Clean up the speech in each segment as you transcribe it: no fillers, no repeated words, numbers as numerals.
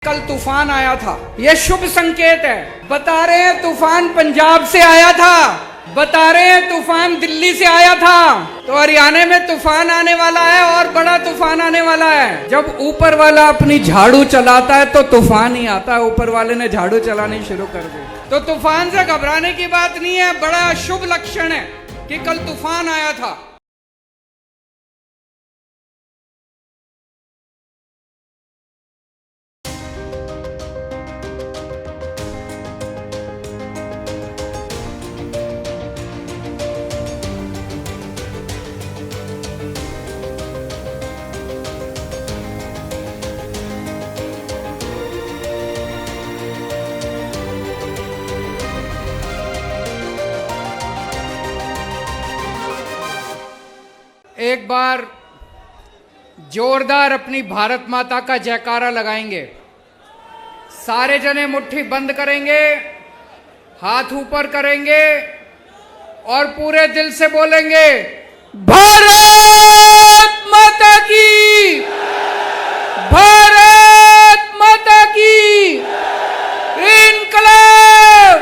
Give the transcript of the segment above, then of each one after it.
कल तूफान आया था, यह शुभ संकेत है। बता रहे हैं तूफान पंजाब से आया था, बता रहे हैं तूफान दिल्ली से आया था, तो हरियाणा में तूफान आने वाला है और बड़ा तूफान आने वाला है। जब ऊपर वाला अपनी झाड़ू चलाता है तो तूफान ही आता है। ऊपर वाले ने झाड़ू चलानी शुरू कर दी, तो तूफान से घबराने की बात नहीं है। बड़ा शुभ लक्षण है कि कल तूफान आया था। एक बार जोरदार अपनी भारत माता का जयकारा लगाएंगे। सारे जने मुट्ठी बंद करेंगे, हाथ ऊपर करेंगे और पूरे दिल से बोलेंगे, भारत माता की, भारत माता की, इनकलाब,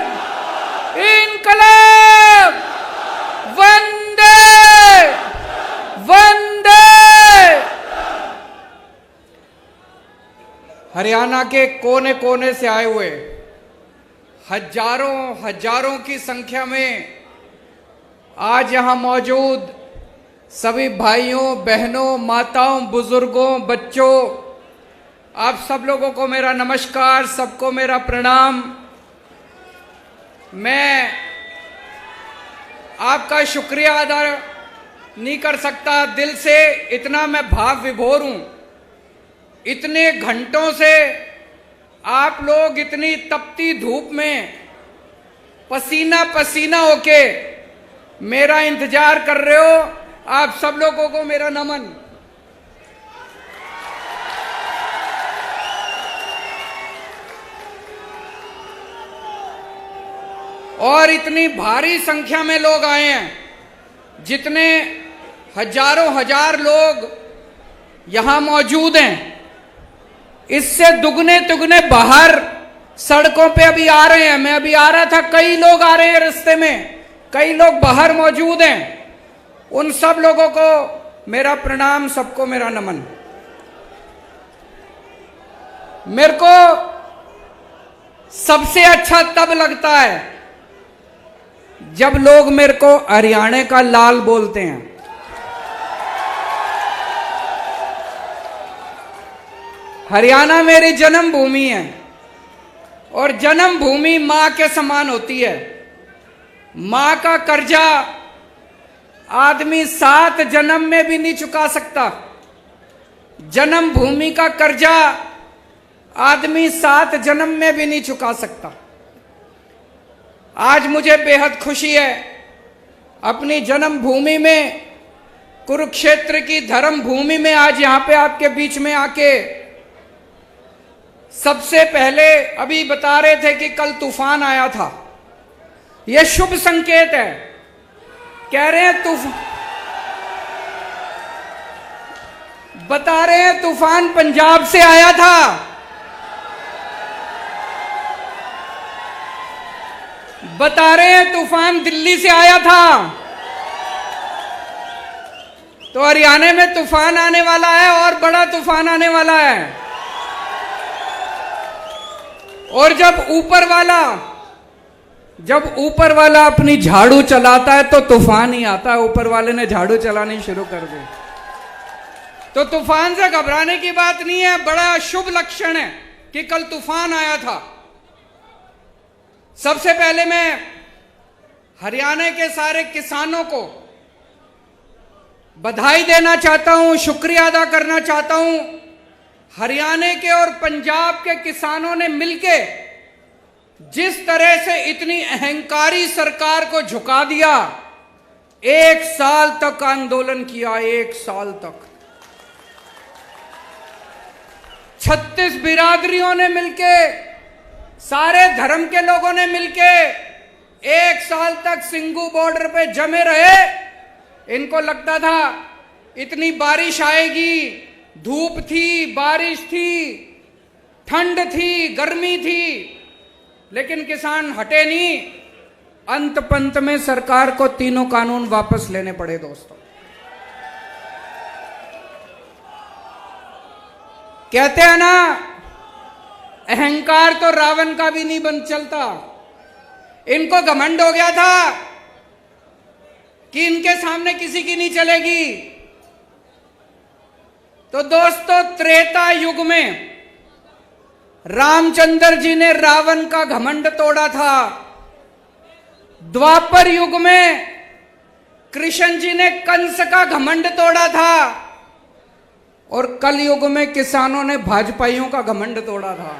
इनकलाब, वंदे वंदे। हरियाणा के कोने कोने से आए हुए हजारों हजारों की संख्या में आज यहां मौजूद सभी भाइयों बहनों माताओं बुजुर्गों बच्चों, आप सब लोगों को मेरा नमस्कार, सबको मेरा प्रणाम। मैं आपका शुक्रिया अदा नहीं कर सकता दिल से, इतना मैं भाव विभोर हूं। इतने घंटों से आप लोग इतनी तपती धूप में पसीना पसीना होके मेरा इंतजार कर रहे हो। आप सब लोगों को मेरा नमन। और इतनी भारी संख्या में लोग आए हैं, जितने हजारों हजार लोग यहां मौजूद हैं, इससे दुगने तुगने बाहर सड़कों पे अभी आ रहे हैं। मैं अभी आ रहा था, कई लोग आ रहे हैं रास्ते में, कई लोग बाहर मौजूद हैं। उन सब लोगों को मेरा प्रणाम, सबको मेरा नमन। मेरे को सबसे अच्छा तब लगता है जब लोग मेरे को हरियाणा का लाल बोलते हैं। हरियाणा मेरी जन्मभूमि है और जन्मभूमि मां के समान होती है। मां का कर्जा आदमी 7 जन्म में भी नहीं चुका सकता। जन्मभूमि का कर्जा आदमी 7 जन्म में भी नहीं चुका सकता। आज मुझे बेहद खुशी है, अपनी जन्मभूमि में, कुरुक्षेत्र की धर्म भूमि में आज यहां पे आपके बीच में आके। सबसे पहले अभी बता रहे थे कि कल तूफान आया था, यह शुभ संकेत है। कह रहे हैं बता रहे हैं तूफान पंजाब से आया था, बता रहे हैं तूफान दिल्ली से आया था, तो हरियाणा में तूफान आने वाला है और बड़ा तूफान आने वाला है। और जब ऊपर वाला अपनी झाड़ू चलाता है तो तूफान ही आता है। ऊपर वाले ने झाड़ू चलानी शुरू कर दी, तो तूफान से घबराने की बात नहीं है। बड़ा शुभ लक्षण है कि कल तूफान आया था। सबसे पहले मैं हरियाणा के सारे किसानों को बधाई देना चाहता हूं, शुक्रिया अदा करना चाहता हूं। हरियाणा के और पंजाब के किसानों ने मिलके जिस तरह से इतनी अहंकारी सरकार को झुका दिया, 1 साल तक आंदोलन किया, 1 साल तक 36 बिरादरियों ने मिलके, सारे धर्म के लोगों ने मिलके 1 साल तक सिंगू बॉर्डर पे जमे रहे। इनको लगता था इतनी बारिश आएगी, धूप थी, बारिश थी, ठंड थी, गर्मी थी, लेकिन किसान हटे नहीं। अंत पंत में सरकार को तीनों कानून वापस लेने पड़े दोस्तों। कहते हैं ना, अहंकार तो रावण का भी नहीं बन चलता। इनको घमंड हो गया था कि इनके सामने किसी की नहीं चलेगी। तो दोस्तों, त्रेता युग में रामचंद्र जी ने रावण का घमंड तोड़ा था। द्वापर युग में कृष्ण जी ने कंस का घमंड तोड़ा था। और कल युग में किसानों ने भाजपाइयों का घमंड तोड़ा था।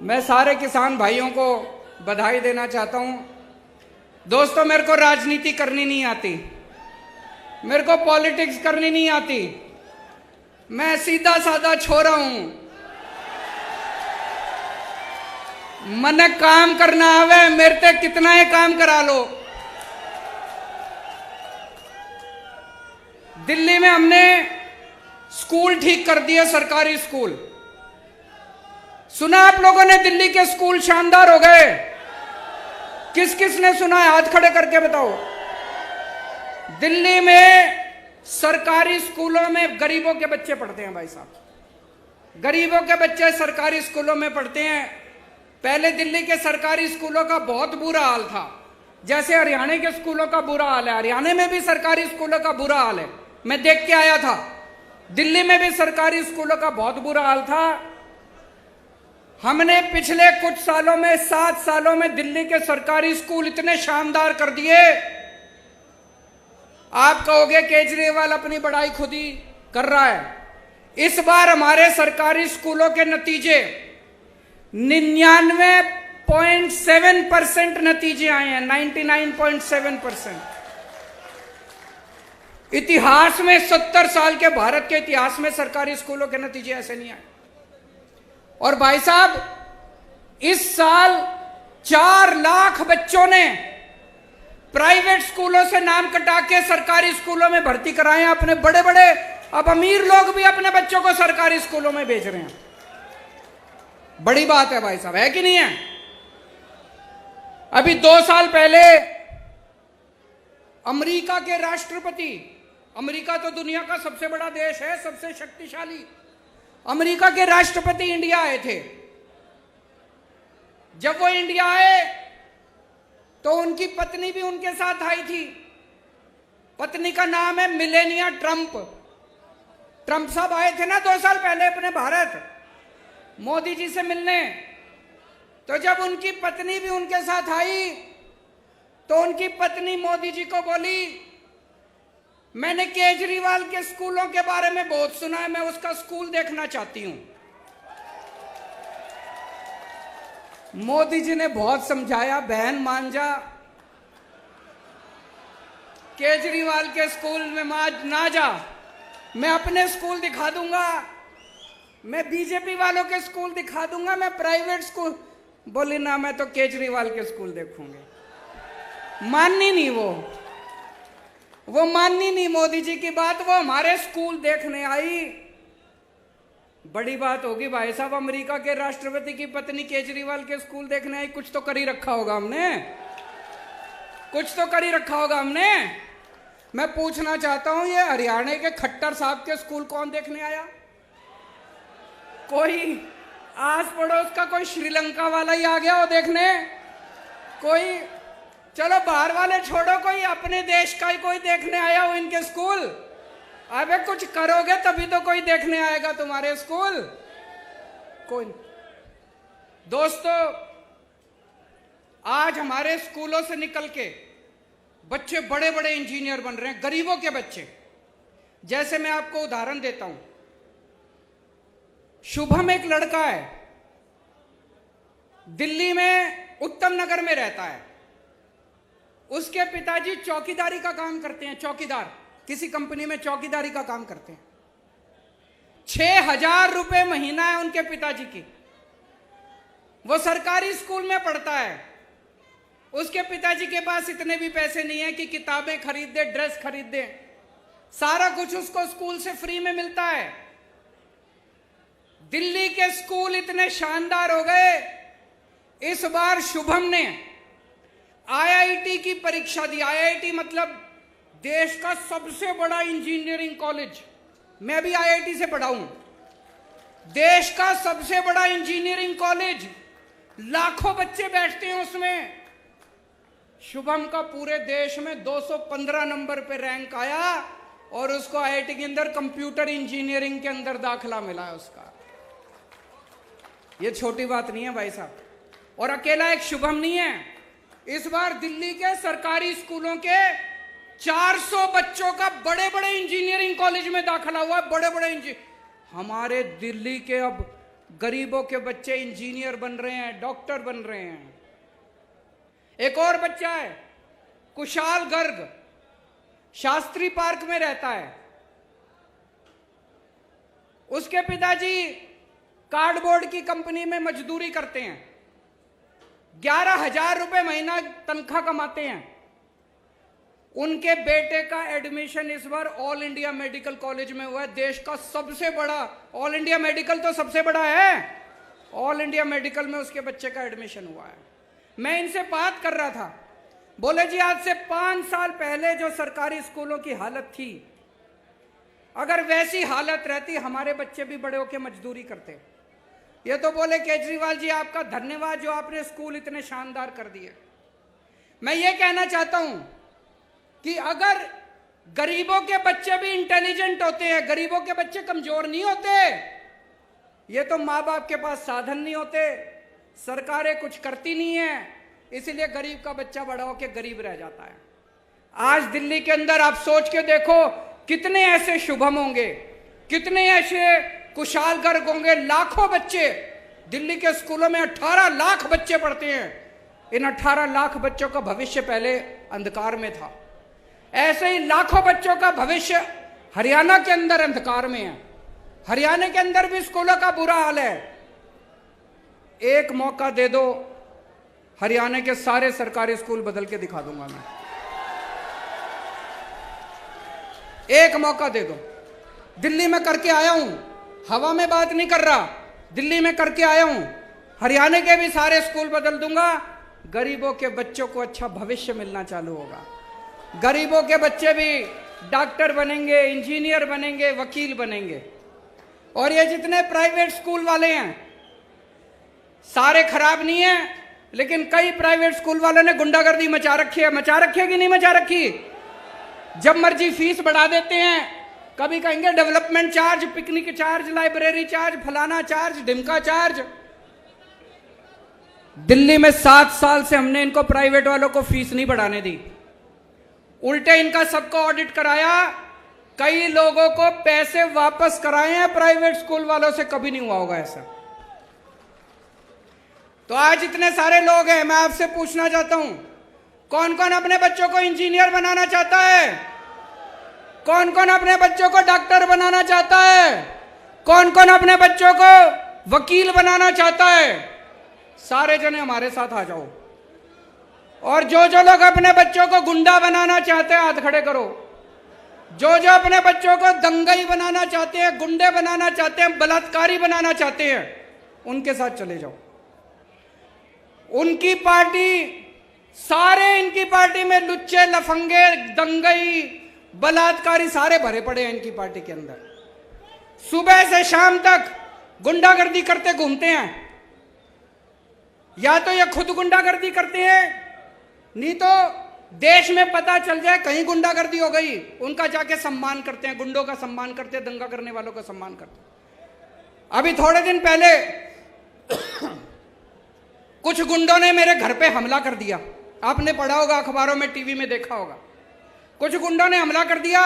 मैं सारे किसान भाइयों को बधाई देना चाहता हूं। दोस्तों, मेरे को राजनीति करनी नहीं आती, मेरे को पॉलिटिक्स करनी नहीं आती। मैं सीधा साधा छोरा हूं। मने काम करना आवे, मेरे ते कितना ही काम करा लो। दिल्ली में हमने स्कूल ठीक कर दिए, सरकारी स्कूल। सुना आप लोगों ने दिल्ली के स्कूल शानदार हो गए? किस किस ने सुना है? हाथ खड़े करके बताओ। दिल्ली में सरकारी स्कूलों में गरीबों के बच्चे पढ़ते हैं भाई साहब। गरीबों के बच्चे सरकारी स्कूलों में पढ़ते हैं। पहले दिल्ली के सरकारी स्कूलों का बहुत बुरा हाल था, जैसे हरियाणा के स्कूलों का बुरा हाल है। हरियाणा में भी सरकारी स्कूलों का बुरा हाल है, मैं देख के आया था। दिल्ली में भी सरकारी स्कूलों का बहुत बुरा हाल था। हमने पिछले कुछ सालों में, 7 सालों में दिल्ली के सरकारी स्कूल इतने शानदार कर दिए। आप कहोगे केजरीवाल अपनी बड़ाई खुद ही कर रहा है। इस बार हमारे सरकारी स्कूलों के नतीजे 99.7% नतीजे आए हैं। 99.7%। इतिहास में 70 साल के भारत के इतिहास में सरकारी स्कूलों के नतीजे ऐसे नहीं आए। और भाई साहब, इस साल 4 लाख बच्चों ने प्राइवेट स्कूलों से नाम कटा के सरकारी स्कूलों में भर्ती कराए हैं। अपने बड़े बड़े, अब अमीर लोग भी अपने बच्चों को सरकारी स्कूलों में भेज रहे हैं। बड़ी बात है भाई साहब, है कि नहीं है? अभी 2 साल पहले अमेरिका के राष्ट्रपति, अमेरिका तो दुनिया का सबसे बड़ा देश है, सबसे शक्तिशाली, अमेरिका के राष्ट्रपति इंडिया आए थे। जब वो इंडिया आए तो उनकी पत्नी भी उनके साथ आई थी। पत्नी का नाम है मिलेनिया ट्रंप। ट्रंप साहब आए थे ना 2 साल पहले अपने भारत मोदी जी से मिलने। तो जब उनकी पत्नी भी उनके साथ आई तो उनकी पत्नी मोदी जी को बोली, मैंने केजरीवाल के स्कूलों के बारे में बहुत सुना है, मैं उसका स्कूल देखना चाहती हूं। मोदी जी ने बहुत समझाया, बहन मान जा, केजरीवाल के स्कूल में ना जा, मैं अपने स्कूल दिखा दूंगा, मैं बीजेपी वालों के स्कूल दिखा दूंगा, मैं प्राइवेट स्कूल। बोली ना, मैं तो केजरीवाल के स्कूल देखूंगी। माननी नहीं वो माननी नहीं मोदी जी की बात। वो हमारे स्कूल देखने आई। बड़ी बात होगी भाई साहब, अमेरिका के राष्ट्रपति की पत्नी केजरीवाल के स्कूल देखने आई। कुछ तो कर ही रखा होगा हमने, कुछ तो कर ही रखा होगा हमने। मैं पूछना चाहता हूं, ये हरियाणा के खट्टर साहब के स्कूल कौन देखने आया? कोई आस पड़ोस का कोई श्रीलंका वाला ही आ गया हो देखने? कोई, चलो बाहर वाले छोड़ो, कोई अपने देश का ही कोई देखने आया हो इनके स्कूल? अबे कुछ करोगे तभी तो कोई देखने आएगा तुम्हारे स्कूल। कोई। दोस्तों, आज हमारे स्कूलों से निकल के बच्चे बड़े बड़े इंजीनियर बन रहे हैं, गरीबों के बच्चे। जैसे मैं आपको उदाहरण देता हूं, शुभम एक लड़का है, दिल्ली में उत्तम नगर में रहता है। उसके पिताजी चौकीदारी का काम करते हैं, चौकीदार, किसी कंपनी में चौकीदारी का काम करते हैं। 6,000 रुपए महीना है उनके पिताजी की। वो सरकारी स्कूल में पढ़ता है। उसके पिताजी के पास इतने भी पैसे नहीं है कि किताबें खरीद दे, ड्रेस खरीद दे। सारा कुछ उसको स्कूल से फ्री में मिलता है। दिल्ली के स्कूल इतने शानदार हो गए, इस बार शुभम ने आईआईटी की परीक्षा दी। आईआईटी मतलब देश का सबसे बड़ा इंजीनियरिंग कॉलेज। मैं भी आईआईटी से पढ़ा हूं। देश का सबसे बड़ा इंजीनियरिंग कॉलेज, लाखों बच्चे बैठते हैं उसमें। शुभम का पूरे देश में 215 नंबर पे रैंक आया और उसको आईआईटी के अंदर कंप्यूटर इंजीनियरिंग के अंदर दाखिला मिला है उसका। ये छोटी बात नहीं है भाई साहब। और अकेला एक शुभम नहीं है, इस बार दिल्ली के सरकारी स्कूलों के 400 बच्चों का बड़े बड़े इंजीनियरिंग कॉलेज में दाखिला हुआ है। बड़े बड़े हमारे दिल्ली के अब गरीबों के बच्चे इंजीनियर बन रहे हैं, डॉक्टर बन रहे हैं। एक और बच्चा है कुशाल गर्ग, शास्त्री पार्क में रहता है। उसके पिताजी कार्डबोर्ड की कंपनी में मजदूरी करते हैं, 11,000 रुपए महीना तनख्वाह कमाते हैं। उनके बेटे का एडमिशन इस बार ऑल इंडिया मेडिकल कॉलेज में हुआ है। देश का सबसे बड़ा, ऑल इंडिया मेडिकल तो सबसे बड़ा है, ऑल इंडिया मेडिकल में उसके बच्चे का एडमिशन हुआ है। मैं इनसे बात कर रहा था, बोले जी आज से 5 साल पहले जो सरकारी स्कूलों की हालत थी, अगर वैसी हालत रहती हमारे बच्चे भी बड़े होकर मजदूरी करते। ये तो बोले केजरीवाल जी आपका धन्यवाद जो आपने स्कूल इतने शानदार कर दिए। मैं ये कहना चाहता हूं कि अगर गरीबों के बच्चे भी इंटेलिजेंट होते हैं, गरीबों के बच्चे कमजोर नहीं होते। ये तो माँ बाप के पास साधन नहीं होते, सरकारें कुछ करती नहीं है, इसलिए गरीब का बच्चा बड़ा होकर गरीब रह जाता है। आज दिल्ली के अंदर आप सोच के देखो कितने ऐसे शुभम होंगे, कितने ऐसे कुशाल गर्ग होंगे। लाखों बच्चे दिल्ली के स्कूलों में 18 लाख बच्चे पढ़ते हैं। इन 18 लाख बच्चों का भविष्य पहले अंधकार में था। ऐसे ही लाखों बच्चों का भविष्य हरियाणा के अंदर अंधकार में है। हरियाणा के अंदर भी स्कूलों का बुरा हाल है। एक मौका दे दो, हरियाणा के सारे सरकारी स्कूल बदल के दिखा दूंगा मैं। एक मौका दे दो। दिल्ली में करके आया हूं, हवा में बात नहीं कर रहा, दिल्ली में करके आया हूं। हरियाणा के भी सारे स्कूल बदल दूंगा। गरीबों के बच्चों को अच्छा भविष्य मिलना चालू होगा। गरीबों के बच्चे भी डॉक्टर बनेंगे, इंजीनियर बनेंगे, वकील बनेंगे। और ये जितने प्राइवेट स्कूल वाले हैं सारे खराब नहीं है, लेकिन कई प्राइवेट स्कूल वालों ने गुंडागर्दी मचा रखी है। मचा रखी है कि नहीं मचा रखी? जब मर्जी फीस बढ़ा देते हैं। कभी कहेंगे development charge, picnic charge, library charge, फलाना चार्ज, ढिमका चार्ज। दिल्ली में 7 साल से हमने इनको प्राइवेट वालों को फीस नहीं बढ़ाने दी, उल्टे इनका सबको ऑडिट कराया। कई लोगों को पैसे वापस कराए हैं प्राइवेट स्कूल वालों से, कभी नहीं हुआ होगा ऐसा। तो आज इतने सारे लोग हैं, मैं आपसे पूछना चाहता हूं, कौन कौन अपने बच्चों को इंजीनियर बनाना चाहता है? कौन कौन अपने बच्चों को डॉक्टर बनाना चाहता है? कौन कौन अपने बच्चों को वकील बनाना चाहता है? सारे जने हमारे साथ आ जाओ। और जो जो लोग अपने बच्चों को गुंडा बनाना चाहते हैं हाथ खड़े करो। जो जो अपने बच्चों को दंगई बनाना चाहते हैं, गुंडे बनाना चाहते हैं, बलात्कारी बनाना चाहते हैं, उनके साथ चले जाओ। उनकी पार्टी, सारे इनकी पार्टी में लुच्चे, लफंगे, दंगई, बलात्कारी सारे भरे पड़े हैं इनकी पार्टी के अंदर। सुबह से शाम तक गुंडागर्दी करते घूमते हैं। या तो ये खुद गुंडागर्दी करते हैं, नहीं तो देश में पता चल जाए कहीं गुंडागर्दी हो गई, उनका जाके सम्मान करते हैं, गुंडों का सम्मान करते हैं, दंगा करने वालों का सम्मान करते हैं। अभी थोड़े दिन पहले कुछ गुंडों ने मेरे घर पे हमला कर दिया। आपने पढ़ा होगा अखबारों में, टीवी में देखा होगा। कुछ गुंडों ने हमला कर दिया।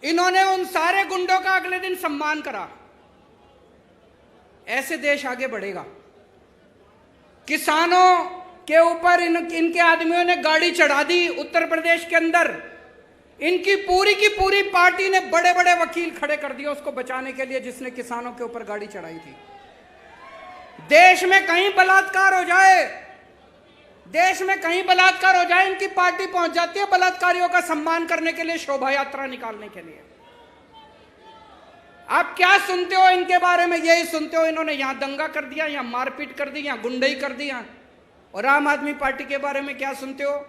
इन्होंने उन सारे गुंडों का अगले दिन सम्मान करा। ऐसे देश आगे बढ़ेगा। किसानों के ऊपर इनके आदमियों ने गाड़ी चढ़ा दी उत्तर प्रदेश के अंदर। इनकी पूरी की पूरी पार्टी ने बड़े बड़े वकील खड़े कर दिए उसको बचाने के लिए, जिसने किसानों के ऊपर गाड़ी चढ़ाई थी। देश में कहीं बलात्कार हो जाए, देश में कहीं बलात्कार हो जाए इनकी पार्टी पहुंच जाती है बलात्कारियों का सम्मान करने के लिए, शोभा यात्रा निकालने के लिए। आप क्या सुनते हो इनके बारे में? यही सुनते हो इन्होंने यहां दंगा कर दिया, यहां मारपीट कर दी, यहां गुंडई कर दिया। और आम आदमी पार्टी के बारे में क्या सुनते हो?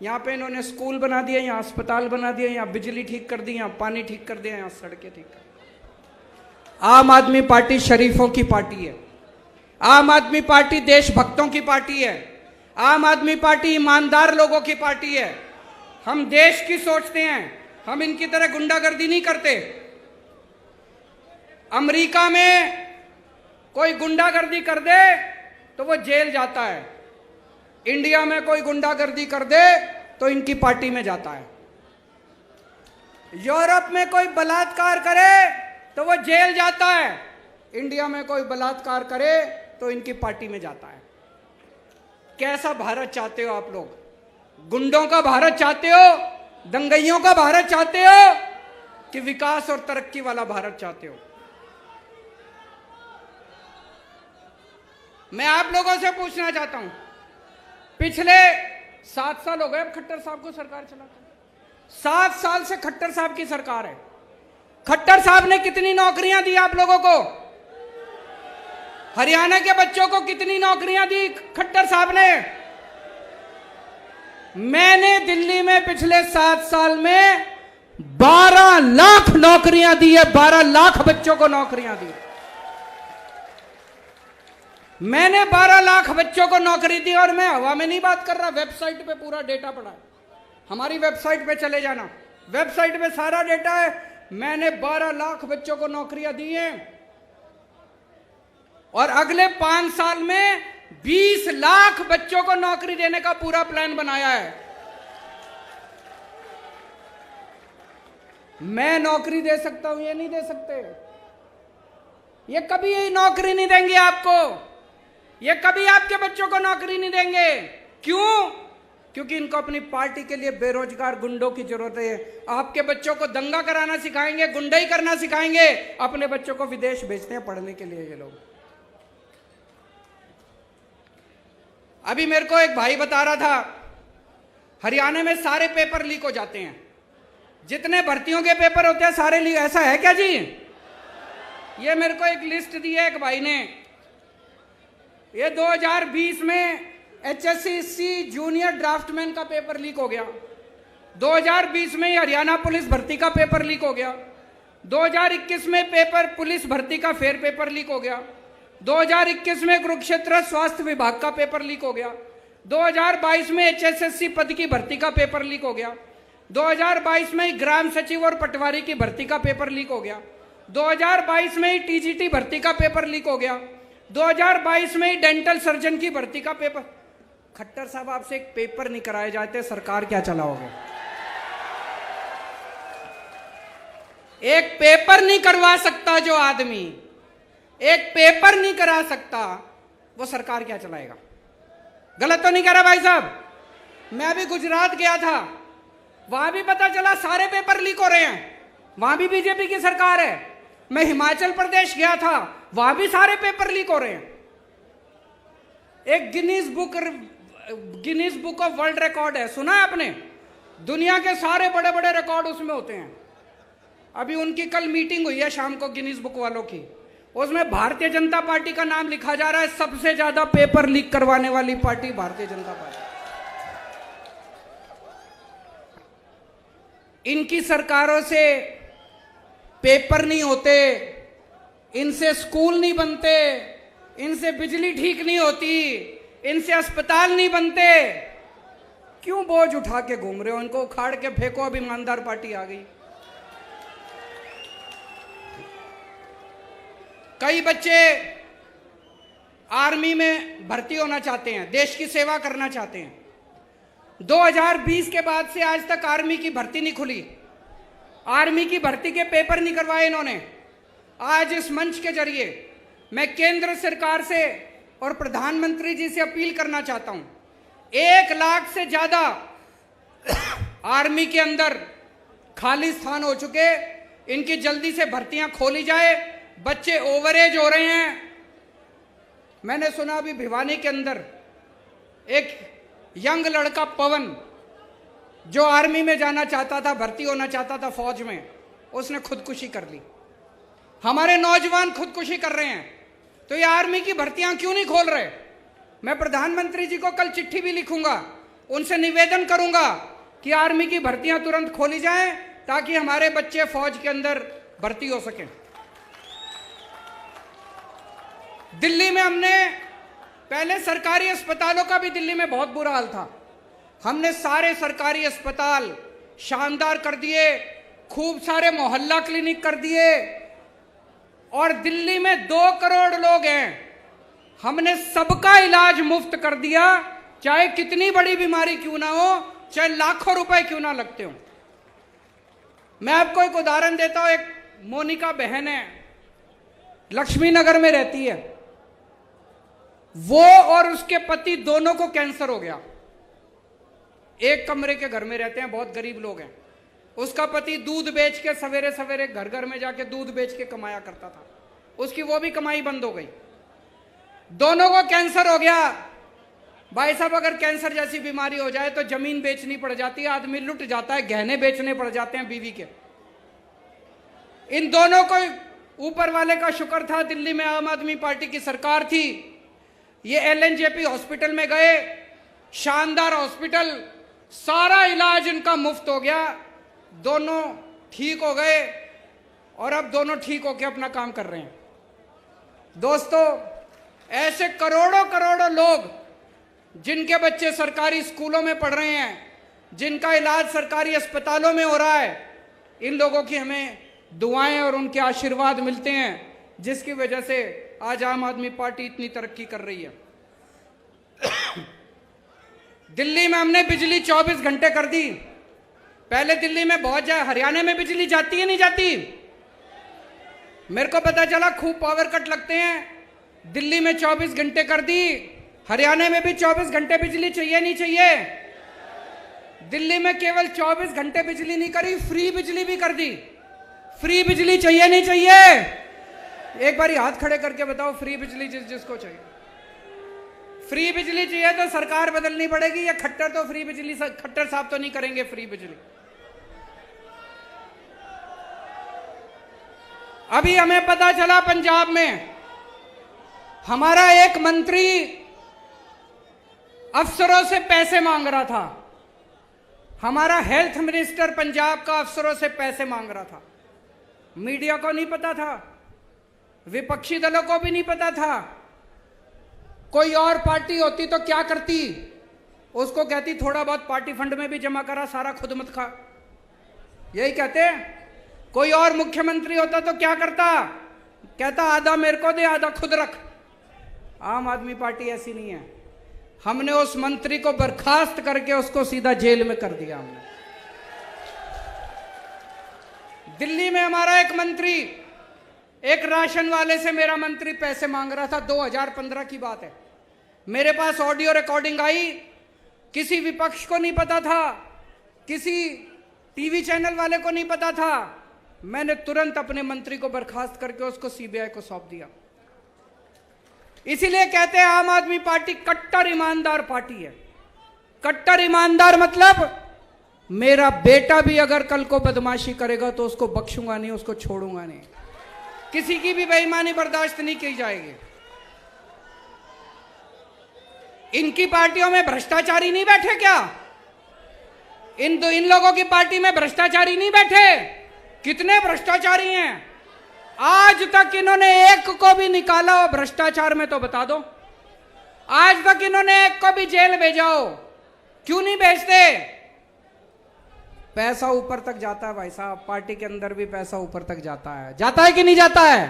यहां पे इन्होंने स्कूल बना दिया, यहां अस्पताल बना दिया, यहां बिजली ठीक कर दी, यहां पानी ठीक कर दिया, यहां सड़कें ठीक कर दी। आम आदमी पार्टी शरीफों की पार्टी है। आम आदमी पार्टी देशभक्तों की पार्टी है। आम आदमी पार्टी ईमानदार लोगों की पार्टी है। हम देश की सोचते हैं, हम इनकी तरह गुंडागर्दी नहीं करते। अमेरिका में कोई गुंडागर्दी कर दे तो वो जेल जाता है, इंडिया में कोई गुंडागर्दी कर दे तो इनकी पार्टी में जाता है। यूरोप में कोई बलात्कार करे तो वो जेल जाता है, इंडिया में कोई बलात्कार करे तो इनकी पार्टी में जाता है। कैसा भारत चाहते हो आप लोग? गुंडों का भारत चाहते हो, दंगइयों का भारत चाहते हो, कि विकास और तरक्की वाला भारत चाहते हो? मैं आप लोगों से पूछना चाहता हूं, पिछले 7 साल हो गए अब खट्टर साहब को सरकार चलाते। 7 साल से खट्टर साहब की सरकार है। खट्टर साहब ने कितनी नौकरियां दी आप लोगों को? हरियाणा के बच्चों को कितनी नौकरियां दी खट्टर साहब ने? मैंने दिल्ली में पिछले 7 साल में 12 लाख नौकरियां दी है। 12 लाख बच्चों को नौकरियां दी। मैंने 12 लाख बच्चों को नौकरी दी। और मैं हवा में नहीं बात कर रहा, वेबसाइट पे पूरा डेटा पड़ा है। हमारी वेबसाइट पे चले जाना, वेबसाइट पे सारा डेटा है। मैंने 12 लाख बच्चों को नौकरियां दी हैं और अगले 5 साल में 20 लाख बच्चों को नौकरी देने का पूरा प्लान बनाया है। मैं नौकरी दे सकता हूं, ये नहीं दे सकते। ये कभी यही नौकरी नहीं देंगे आपको। ये कभी आपके बच्चों को नौकरी नहीं देंगे। क्यों? क्योंकि इनको अपनी पार्टी के लिए बेरोजगार गुंडों की जरूरत है। आपके बच्चों को दंगा कराना सिखाएंगे, गुंडई करना सिखाएंगे, अपने बच्चों को विदेश भेजते हैं पढ़ने के लिए ये लोग। अभी मेरे को एक भाई बता रहा था, हरियाणा में सारे पेपर लीक हो जाते हैं, जितने भर्तियों के पेपर होते हैं सारे लीक। ऐसा है क्या जी? ये मेरे को एक लिस्ट दी है एक भाई ने। ये 2020 में HSC जूनियर ड्राफ्टमैन का पेपर लीक हो गया। 2020 में हरियाणा पुलिस भर्ती का पेपर लीक हो गया। 2021 में पेपर पुलिस भर्ती का फेर पेपर लीक हो गया। 2021 में कुरुक्षेत्र स्वास्थ्य विभाग का पेपर लीक हो गया। 2022 में HSSC पद की भर्ती का पेपर लीक हो गया। 2022 में ग्राम सचिव और पटवारी की भर्ती का पेपर लीक हो गया। 2022 में TGT भर्ती का पेपर लीक हो गया। 2022 में डेंटल सर्जन की भर्ती का पेपर। खट्टर साहब, आपसे एक पेपर नहीं कराए जाते, सरकार क्या चलाओगे? एक पेपर नहीं करवा सकता जो आदमी, एक पेपर नहीं करा सकता, वो सरकार क्या चलाएगा? गलत तो नहीं कह रहा भाई साहब? मैं अभी गुजरात गया था, वहां भी पता चला सारे पेपर लीक हो रहे हैं, वहां भी बीजेपी की सरकार है। मैं हिमाचल प्रदेश गया था, वहां भी सारे पेपर लीक हो रहे हैं। एक Guinness book of world record है, सुना है आपने? दुनिया के सारे बड़े बड़े रिकॉर्ड उसमें होते हैं। अभी उनकी कल मीटिंग हुई है शाम को गिनीज बुक वालों की, उसमें भारतीय जनता पार्टी का नाम लिखा जा रहा है। सबसे ज्यादा पेपर लीक करवाने वाली पार्टी भारतीय जनता पार्टी। इनकी सरकारों से पेपर नहीं होते, इनसे स्कूल नहीं बनते, इनसे बिजली ठीक नहीं होती, इनसे अस्पताल नहीं बनते। क्यों बोझ उठा के घूम रहे हो? इनको उखाड़ के फेंको। अब ईमानदार पार्टी आ गई। कई बच्चे आर्मी में भर्ती होना चाहते हैं, देश की सेवा करना चाहते हैं। 2020 के बाद से आज तक आर्मी की भर्ती नहीं खुली, आर्मी की भर्ती के पेपर नहीं करवाए इन्होंने। आज इस मंच के जरिए मैं केंद्र सरकार से और प्रधानमंत्री जी से अपील करना चाहता हूं, 1 लाख से ज्यादा आर्मी के अंदर खाली स्थान हो चुके, इनकी जल्दी से भर्तियां खोली जाए। बच्चे ओवरेज हो रहे हैं। मैंने सुना अभी भिवानी के अंदर एक यंग लड़का पवन जो आर्मी में जाना चाहता था, भर्ती होना चाहता था फौज में, उसने खुदकुशी कर ली। हमारे नौजवान खुदकुशी कर रहे हैं, तो ये आर्मी की भर्तियां क्यों नहीं खोल रहे? मैं प्रधानमंत्री जी को कल चिट्ठी भी लिखूंगा, उनसे निवेदन करूंगा कि आर्मी की भर्तियां तुरंत खोली जाएं ताकि हमारे बच्चे फौज के अंदर भर्ती हो सकें। दिल्ली में हमने पहले सरकारी अस्पतालों का भी दिल्ली में बहुत बुरा हाल था, हमने सारे सरकारी अस्पताल शानदार कर दिए, खूब सारे मोहल्ला क्लिनिक कर दिए, और दिल्ली में 2 करोड़ लोग हैं, हमने सबका इलाज मुफ्त कर दिया, चाहे कितनी बड़ी बीमारी क्यों ना हो, चाहे लाखों रुपए क्यों ना लगते हो। मैं आपको एक उदाहरण देता हूं। एक मोनिका बहन है, लक्ष्मी नगर में रहती है, वो और उसके पति दोनों को कैंसर हो गया। एक कमरे के घर में रहते हैं, बहुत गरीब लोग हैं। उसका पति दूध बेच के सवेरे सवेरे घर घर में जाके दूध बेच के कमाया करता था, उसकी वो भी कमाई बंद हो गई। दोनों को कैंसर हो गया। भाई साहब, अगर कैंसर जैसी बीमारी हो जाए तो जमीन बेचनी पड़ जाती है, आदमी लुट जाता है, गहने बेचने पड़ जाते हैं बीवी के। इन दोनों को ऊपर वाले का शुक्र था, दिल्ली में आम आदमी पार्टी की सरकार थी, ये एलएनजेपी हॉस्पिटल में गए, शानदार हॉस्पिटल, सारा इलाज इनका मुफ्त हो गया, दोनों ठीक हो गए और अब दोनों ठीक होकर अपना काम कर रहे हैं। दोस्तों, ऐसे करोड़ों करोड़ों लोग जिनके बच्चे सरकारी स्कूलों में पढ़ रहे हैं, जिनका इलाज सरकारी अस्पतालों में हो रहा है, इन लोगों की हमें दुआएं और उनके आशीर्वाद मिलते हैं, जिसकी वजह से आज आम आदमी पार्टी इतनी तरक्की कर रही है। दिल्ली में हमने बिजली 24 घंटे कर दी। पहले दिल्ली में बहुत हरियाणा में बिजली जाती है नहीं जाती? मेरे को पता चला खूब पावर कट लगते हैं। दिल्ली में 24 घंटे कर दी, हरियाणा में भी 24 घंटे बिजली चाहिए नहीं चाहिए? दिल्ली में केवल 24 घंटे बिजली नहीं करी, फ्री बिजली भी कर दी। फ्री बिजली चाहिए नहीं चाहिए? एक बार हाथ खड़े करके बताओ, फ्री बिजली जिसको चाहिए। फ्री बिजली चाहिए तो सरकार बदलनी पड़ेगी, या खट्टर तो फ्री बिजली, खट्टर साहब तो नहीं करेंगे फ्री बिजली। अभी हमें पता चला पंजाब में हमारा एक मंत्री अफसरों से पैसे मांग रहा था। हमारा हेल्थ मिनिस्टर पंजाब का अफसरों से पैसे मांग रहा था। मीडिया को नहीं पता था, विपक्षी दलों को भी नहीं पता था। कोई और पार्टी होती तो क्या करती? उसको कहती थोड़ा बहुत पार्टी फंड में भी जमा करा, सारा खुद मत खा, यही कहते। कोई और मुख्यमंत्री होता तो क्या करता? कहता आधा मेरे को दे, आधा खुद रख। आम आदमी पार्टी ऐसी नहीं है। हमने उस मंत्री को बर्खास्त करके उसको सीधा जेल में कर दिया हमने। दिल्ली में हमारा एक मंत्री, एक राशन वाले से मेरा मंत्री पैसे मांग रहा था, 2015 की बात है। मेरे पास ऑडियो रिकॉर्डिंग आई, किसी विपक्ष को नहीं पता था, किसी टीवी चैनल वाले को नहीं पता था। मैंने तुरंत अपने मंत्री को बर्खास्त करके उसको सीबीआई को सौंप दिया। इसीलिए कहते हैं आम आदमी पार्टी कट्टर ईमानदार पार्टी है। कट्टर ईमानदार मतलब मेरा बेटा भी अगर कल को बदमाशी करेगा तो उसको बख्शूंगा नहीं, उसको छोड़ूंगा नहीं, किसी की भी बेईमानी बर्दाश्त नहीं की जाएगी। इनकी पार्टियों में भ्रष्टाचारी नहीं बैठे क्या? इन लोगों की पार्टी में भ्रष्टाचारी नहीं बैठे? कितने भ्रष्टाचारी हैं? आज तक इन्होंने एक को भी निकाला हो भ्रष्टाचार में तो बता दो। आज तक इन्होंने एक को भी जेल भेजा हो, क्यों नहीं भेजते? पैसा ऊपर तक जाता है भाई साहब, पार्टी के अंदर भी पैसा ऊपर तक जाता है। जाता है कि नहीं जाता है?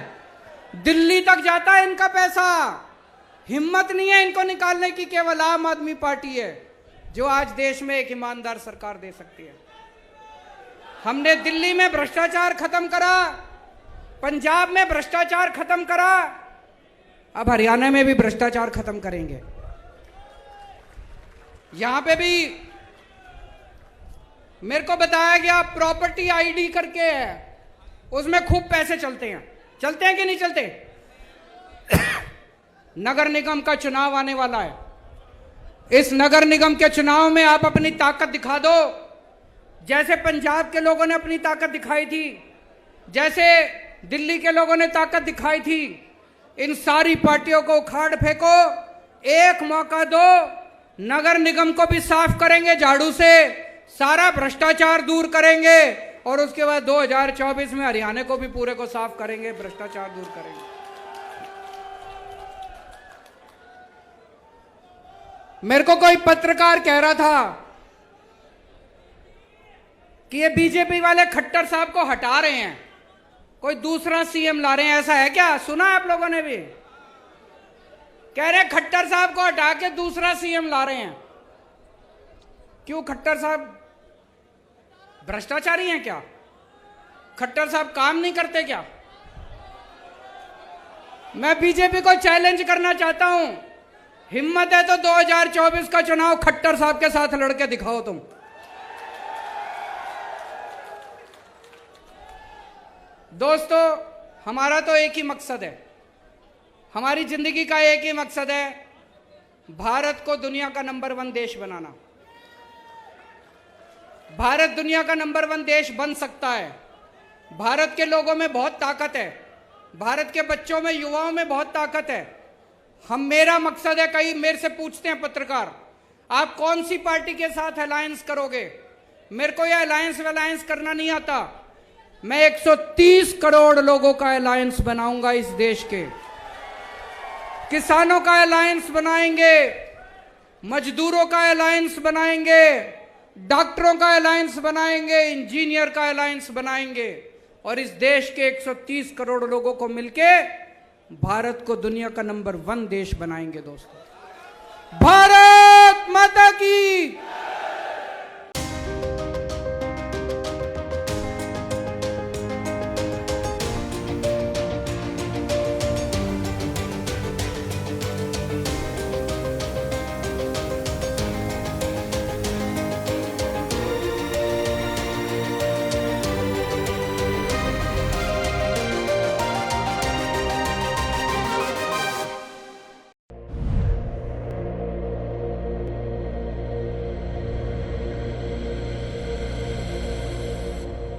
दिल्ली तक जाता है इनका पैसा। हिम्मत नहीं है इनको निकालने की। केवल आम आदमी पार्टी है जो आज देश में एक ईमानदार सरकार दे सकती है। हमने दिल्ली में भ्रष्टाचार खत्म करा, पंजाब में भ्रष्टाचार खत्म करा, अब हरियाणा में भी भ्रष्टाचार खत्म करेंगे। यहां पे भी मेरे को बताया गया प्रॉपर्टी आईडी करके है, उसमें खूब पैसे चलते हैं। चलते हैं कि नहीं चलते? नगर निगम का चुनाव आने वाला है, इस नगर निगम के चुनाव में आप अपनी ताकत दिखा दो, जैसे पंजाब के लोगों ने अपनी ताकत दिखाई थी, जैसे दिल्ली के लोगों ने ताकत दिखाई थी। इन सारी पार्टियों को उखाड़ फेंको, एक मौका दो, नगर निगम को भी साफ करेंगे झाड़ू से, सारा भ्रष्टाचार दूर करेंगे और उसके बाद 2024 में हरियाणा को भी पूरे को साफ करेंगे, भ्रष्टाचार दूर करेंगे। मेरे को कोई पत्रकार कह रहा था कि ये बीजेपी वाले खट्टर साहब को हटा रहे हैं, कोई दूसरा सीएम ला रहे हैं, ऐसा है क्या? सुना आप लोगों ने भी? कह रहे खट्टर साहब को हटा के दूसरा सीएम ला रहे हैं। क्यों? खट्टर साहब भ्रष्टाचारी हैं क्या? खट्टर साहब काम नहीं करते क्या? मैं बीजेपी को चैलेंज करना चाहता हूं, हिम्मत है तो 2024 का चुनाव खट्टर साहब के साथ लड़के दिखाओ तुम। दोस्तों, हमारा तो एक ही मकसद है, हमारी जिंदगी का एक ही मकसद है, भारत को दुनिया का नंबर 1 देश बनाना। भारत दुनिया का नंबर 1 देश बन सकता है। भारत के लोगों में बहुत ताकत है, भारत के बच्चों में, युवाओं में बहुत ताकत है। मेरा मकसद है, कई मेरे से पूछते हैं पत्रकार, आप कौन सी पार्टी के साथ अलायंस करोगे? मेरे को यह अलायंस करना नहीं आता। मैं 130 करोड़ लोगों का अलायंस बनाऊंगा इस देश के। किसानों का अलायंस बनाएंगे, मजदूरों का अलायंस बनाएंगे, डॉक्टरों का अलायंस बनाएंगे, इंजीनियर का अलायंस बनाएंगे और इस देश के 130 करोड़ लोगों को मिलके भारत को दुनिया का नंबर 1 देश बनाएंगे। दोस्तों, भारत माता की